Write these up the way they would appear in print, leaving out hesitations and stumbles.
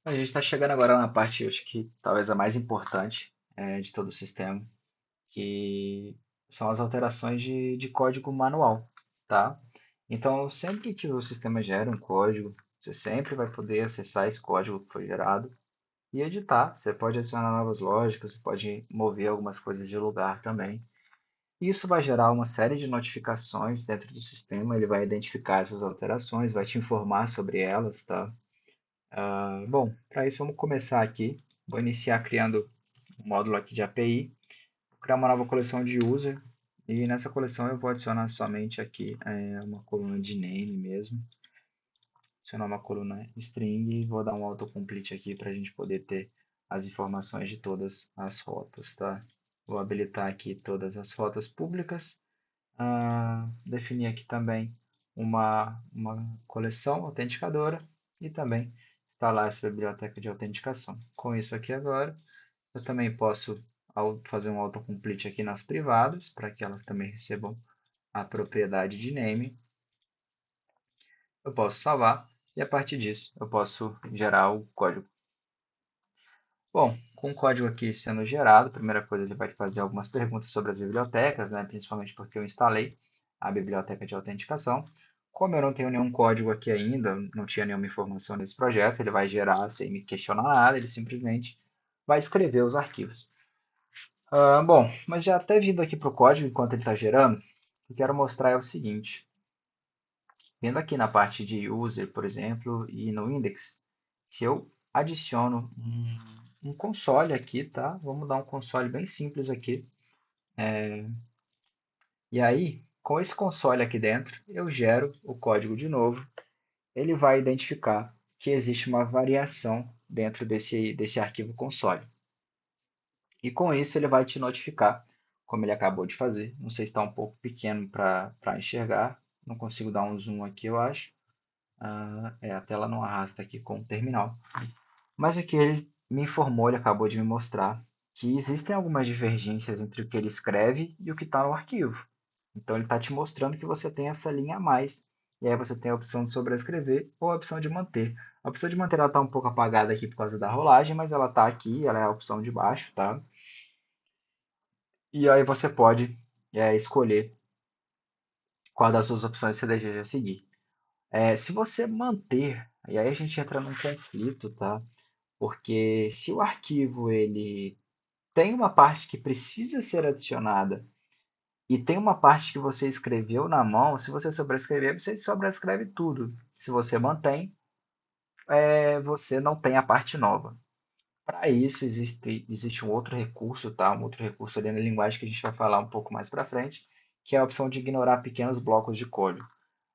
A gente está chegando agora na parte, acho que talvez a mais importante de todo o sistema, que são as alterações de código manual, tá? Então, sempre que o sistema gera um código, você sempre vai poder acessar esse código que foi gerado e editar. Você pode adicionar novas lógicas, você pode mover algumas coisas de lugar também. Isso vai gerar uma série de notificações dentro do sistema, ele vai identificar essas alterações, vai te informar sobre elas, tá? Bom, para isso vamos começar aqui. Vou iniciar criando um módulo aqui de API. Vou criar uma nova coleção de user. E nessa coleção eu vou adicionar somente aqui uma coluna de name mesmo. Adicionar uma coluna string e vou dar um autocomplete aqui para a gente poder ter as informações de todas as rotas, tá? Vou habilitar aqui todas as rotas públicas. Definir aqui também uma coleção autenticadora e também instalar essa biblioteca de autenticação. Com isso aqui agora, eu também posso fazer um autocomplete aqui nas privadas, para que elas também recebam a propriedade de name. Eu posso salvar e a partir disso eu posso gerar o código. Bom, com o código aqui sendo gerado, a primeira coisa ele vai fazer algumas perguntas sobre as bibliotecas, né, principalmente porque eu instalei a biblioteca de autenticação. Como eu não tenho nenhum código aqui ainda, não tinha nenhuma informação nesse projeto, ele vai gerar sem me questionar nada, ele simplesmente vai escrever os arquivos. Bom, mas já até vindo aqui para o código, enquanto ele está gerando, o que eu quero mostrar é o seguinte. Vendo aqui na parte de user, por exemplo, e no index, se eu adiciono um console aqui, tá? Vamos dar um console bem simples aqui. E aí, com esse console aqui dentro, eu gero o código de novo. Ele vai identificar que existe uma variação dentro desse arquivo console. E com isso ele vai te notificar, como ele acabou de fazer. Não sei se está um pouco pequeno para enxergar. Não consigo dar um zoom aqui, eu acho. A tela não arrasta aqui com o terminal. Mas aqui ele me informou, ele acabou de me mostrar que existem algumas divergências entre o que ele escreve e o que está no arquivo. Então ele está te mostrando que você tem essa linha a mais. E aí você tem a opção de sobrescrever ou a opção de manter. A opção de manter está um pouco apagada aqui por causa da rolagem, mas ela está aqui, ela é a opção de baixo, tá? E aí você pode escolher qual das suas opções você deseja seguir. Se você manter, e aí a gente entra num conflito, tá? Porque se o arquivo ele tem uma parte que precisa ser adicionada e tem uma parte que você escreveu na mão, se você sobrescrever, você sobrescreve tudo. Se você mantém, você não tem a parte nova. Para isso existe um outro recurso, tá? Um outro recurso ali na linguagem que a gente vai falar um pouco mais para frente, que é a opção de ignorar pequenos blocos de código.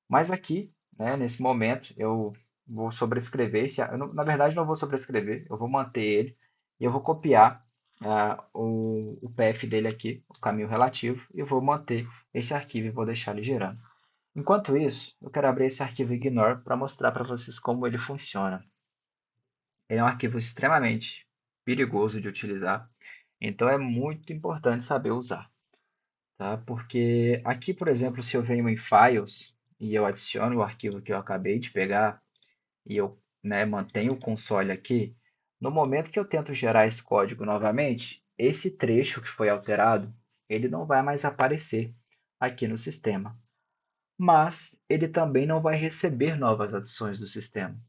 Mas aqui, né, nesse momento, eu vou sobrescrever na verdade, não vou sobrescrever, eu vou manter ele e eu vou copiar o path dele aqui, o caminho relativo, e vou manter esse arquivo e vou deixar ele gerando. Enquanto isso, eu quero abrir esse arquivo ignore para mostrar para vocês como ele funciona. Ele é um arquivo extremamente perigoso de utilizar, então é muito importante saber usar, tá? Porque aqui, por exemplo, se eu venho em Files e eu adiciono o arquivo que eu acabei de pegar e eu, né, mantenho o console aqui, no momento que eu tento gerar esse código novamente, esse trecho que foi alterado, ele não vai mais aparecer aqui no sistema. Mas ele também não vai receber novas adições do sistema.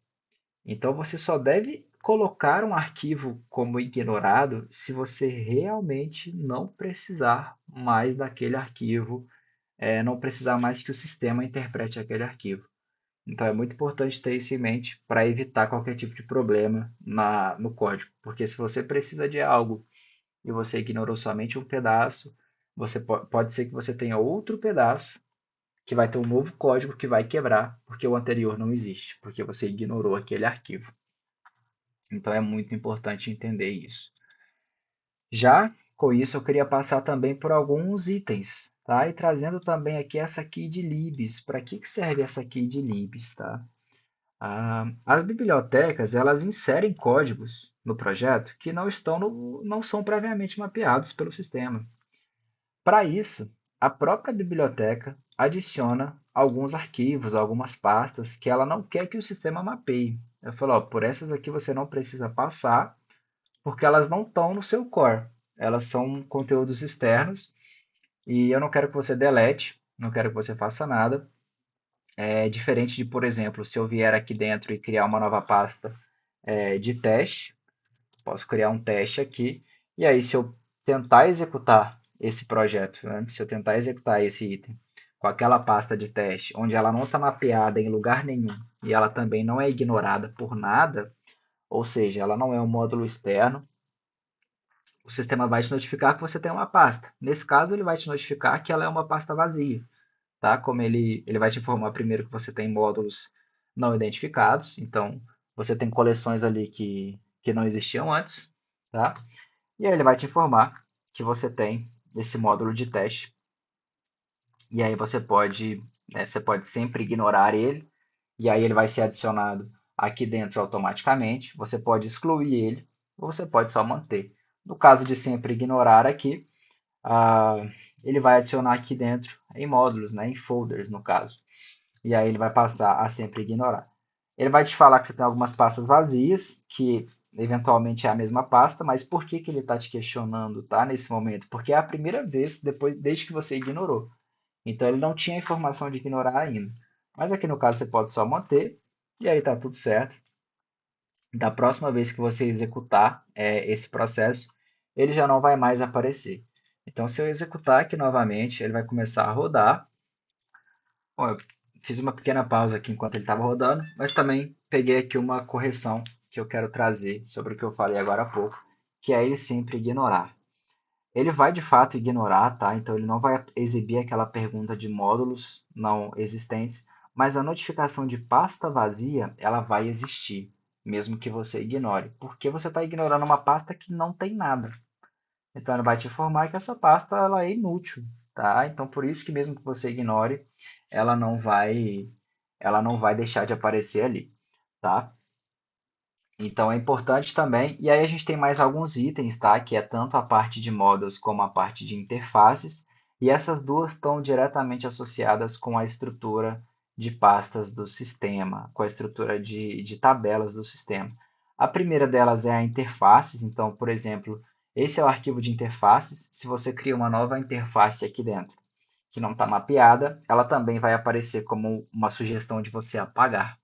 Então você só deve colocar um arquivo como ignorado se você realmente não precisar mais daquele arquivo, não precisar mais que o sistema interprete aquele arquivo. Então é muito importante ter isso em mente para evitar qualquer tipo de problema no código. Porque se você precisa de algo e você ignorou somente um pedaço, pode ser que você tenha outro pedaço que vai ter um novo código que vai quebrar, porque o anterior não existe, porque você ignorou aquele arquivo. Então é muito importante entender isso. Já com isso, eu queria passar também por alguns itens, tá? E trazendo também aqui essa key de libs. Para que serve essa key de libs, tá? As bibliotecas, elas inserem códigos no projeto que não são previamente mapeados pelo sistema. Para isso, a própria biblioteca adiciona alguns arquivos, algumas pastas que ela não quer que o sistema mapeie. Ela falou, ó, por essas aqui você não precisa passar, porque elas não estão no seu core. Elas são conteúdos externos e eu não quero que você delete, não quero que você faça nada. É diferente de, por exemplo, se eu vier aqui dentro e criar uma nova pasta de teste, posso criar um teste aqui, e aí se eu tentar executar esse projeto, né? Se eu tentar executar esse item com aquela pasta de teste, onde ela não está mapeada em lugar nenhum, e ela também não é ignorada por nada, ou seja, ela não é um módulo externo, o sistema vai te notificar que você tem uma pasta. Nesse caso, ele vai te notificar que ela é uma pasta vazia, tá? Como ele vai te informar primeiro que você tem módulos não identificados, então você tem coleções ali que não existiam antes, tá? E aí ele vai te informar que você tem esse módulo de teste. E aí você pode sempre ignorar ele, e aí ele vai ser adicionado aqui dentro automaticamente. Você pode excluir ele, ou você pode só manter. No caso de sempre ignorar aqui, ah, ele vai adicionar aqui dentro em módulos, né, em folders no caso. E aí ele vai passar a sempre ignorar. Ele vai te falar que você tem algumas pastas vazias, que eventualmente é a mesma pasta, mas por que que ele está te questionando, tá, nesse momento? Porque é a primeira vez desde que você ignorou. Então ele não tinha a informação de ignorar ainda. Mas aqui no caso você pode só manter, e aí está tudo certo. Da próxima vez que você executar esse processo, ele já não vai mais aparecer. Então se eu executar aqui novamente, ele vai começar a rodar. Bom, eu fiz uma pequena pausa aqui enquanto ele estava rodando, mas também peguei aqui uma correção que eu quero trazer sobre o que eu falei agora há pouco, que é ele sempre ignorar. Ele vai de fato ignorar, tá? Então ele não vai exibir aquela pergunta de módulos não existentes, mas a notificação de pasta vazia, ela vai existir, mesmo que você ignore, porque você está ignorando uma pasta que não tem nada. Então, ele vai te informar que essa pasta ela é inútil, tá? Então, por isso que mesmo que você ignore, ela não vai, ela não vai deixar de aparecer ali, tá? Então, é importante também. E aí a gente tem mais alguns itens, tá? Que é tanto a parte de modos como a parte de interfaces. E essas duas estão diretamente associadas com a estrutura de pastas do sistema, com a estrutura de tabelas do sistema. A primeira delas é a interfaces. Então, por exemplo, esse é o arquivo de interfaces. Se você cria uma nova interface aqui dentro, que não está mapeada, ela também vai aparecer como uma sugestão de você apagar.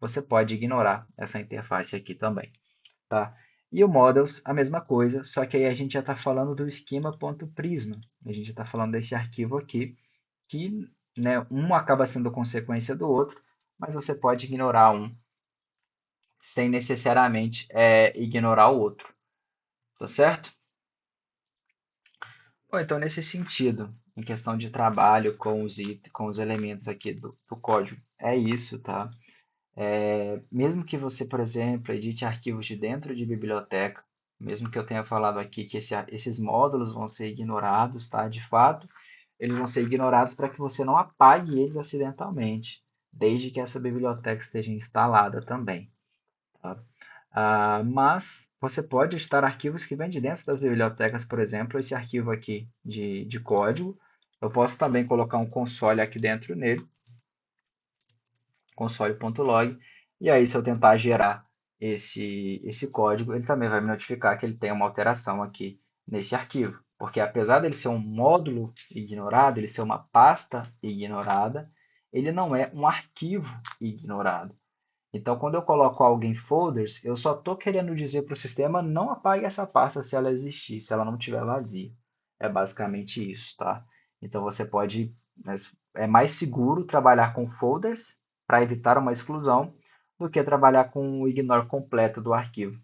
Você pode ignorar essa interface aqui também, tá? E o models, a mesma coisa, só que aí a gente já está falando do esquema.prisma. A gente já está falando desse arquivo aqui, que né, um acaba sendo consequência do outro, mas você pode ignorar um sem necessariamente ignorar o outro, tá certo? Bom, então, nesse sentido, em questão de trabalho com os elementos aqui do código, é isso, tá? Mesmo que você, por exemplo, edite arquivos de dentro de biblioteca, mesmo que eu tenha falado aqui que esses módulos vão ser ignorados, tá? De fato, eles vão ser ignorados para que você não apague eles acidentalmente, desde que essa biblioteca esteja instalada também, tá? Mas você pode editar arquivos que vêm de dentro das bibliotecas, por exemplo, esse arquivo aqui de código. Eu posso também colocar um console aqui dentro nele, console.log, e aí se eu tentar gerar esse código, ele também vai me notificar que ele tem uma alteração aqui nesse arquivo. Porque apesar dele ser um módulo ignorado, ele ser uma pasta ignorada, ele não é um arquivo ignorado. Então, quando eu coloco algo em folders, eu só estou querendo dizer para o sistema não apague essa pasta se ela existir, se ela não estiver vazia. É basicamente isso, tá? Então, você pode... É mais seguro trabalhar com folders para evitar uma exclusão do que trabalhar com o ignore completo do arquivo,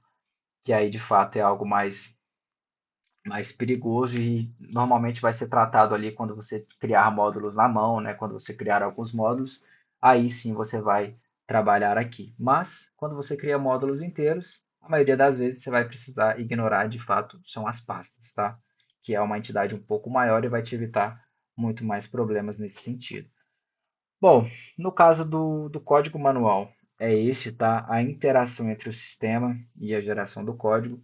que aí, de fato, é algo mais perigoso e normalmente vai ser tratado ali quando você criar módulos na mão, né? Quando você criar alguns módulos, aí sim você vai trabalhar aqui. Mas quando você cria módulos inteiros, a maioria das vezes você vai precisar ignorar de fato são as pastas, tá? Que é uma entidade um pouco maior e vai te evitar muito mais problemas nesse sentido. Bom, no caso do código manual, é esse, tá? A interação entre o sistema e a geração do código.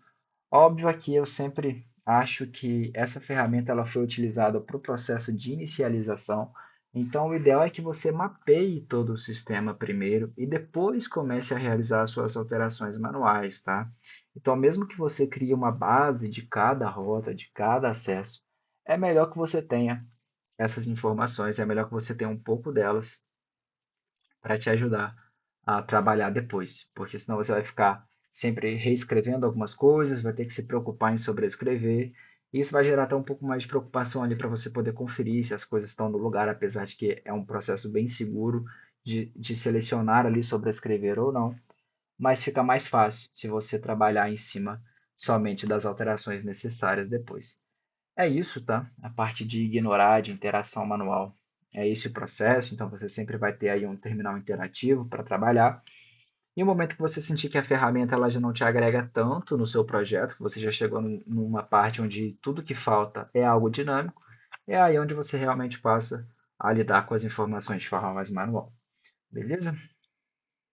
Óbvio aqui eu sempre acho que essa ferramenta ela foi utilizada para o processo de inicialização. Então, o ideal é que você mapeie todo o sistema primeiro e depois comece a realizar as suas alterações manuais, tá? Então, mesmo que você crie uma base de cada rota, de cada acesso, é melhor que você tenha essas informações, é melhor que você tenha um pouco delas para te ajudar a trabalhar depois, porque senão você vai ficar sempre reescrevendo algumas coisas, vai ter que se preocupar em sobrescrever, e isso vai gerar até um pouco mais de preocupação ali para você poder conferir se as coisas estão no lugar, apesar de que é um processo bem seguro de selecionar ali sobrescrever ou não, mas fica mais fácil se você trabalhar em cima somente das alterações necessárias depois. É isso, tá? A parte de ignorar, de interação manual. É esse o processo, então você sempre vai ter aí um terminal interativo para trabalhar. E no momento que você sentir que a ferramenta ela já não te agrega tanto no seu projeto, que você já chegou numa parte onde tudo que falta é algo dinâmico, é aí onde você realmente passa a lidar com as informações de forma mais manual. Beleza?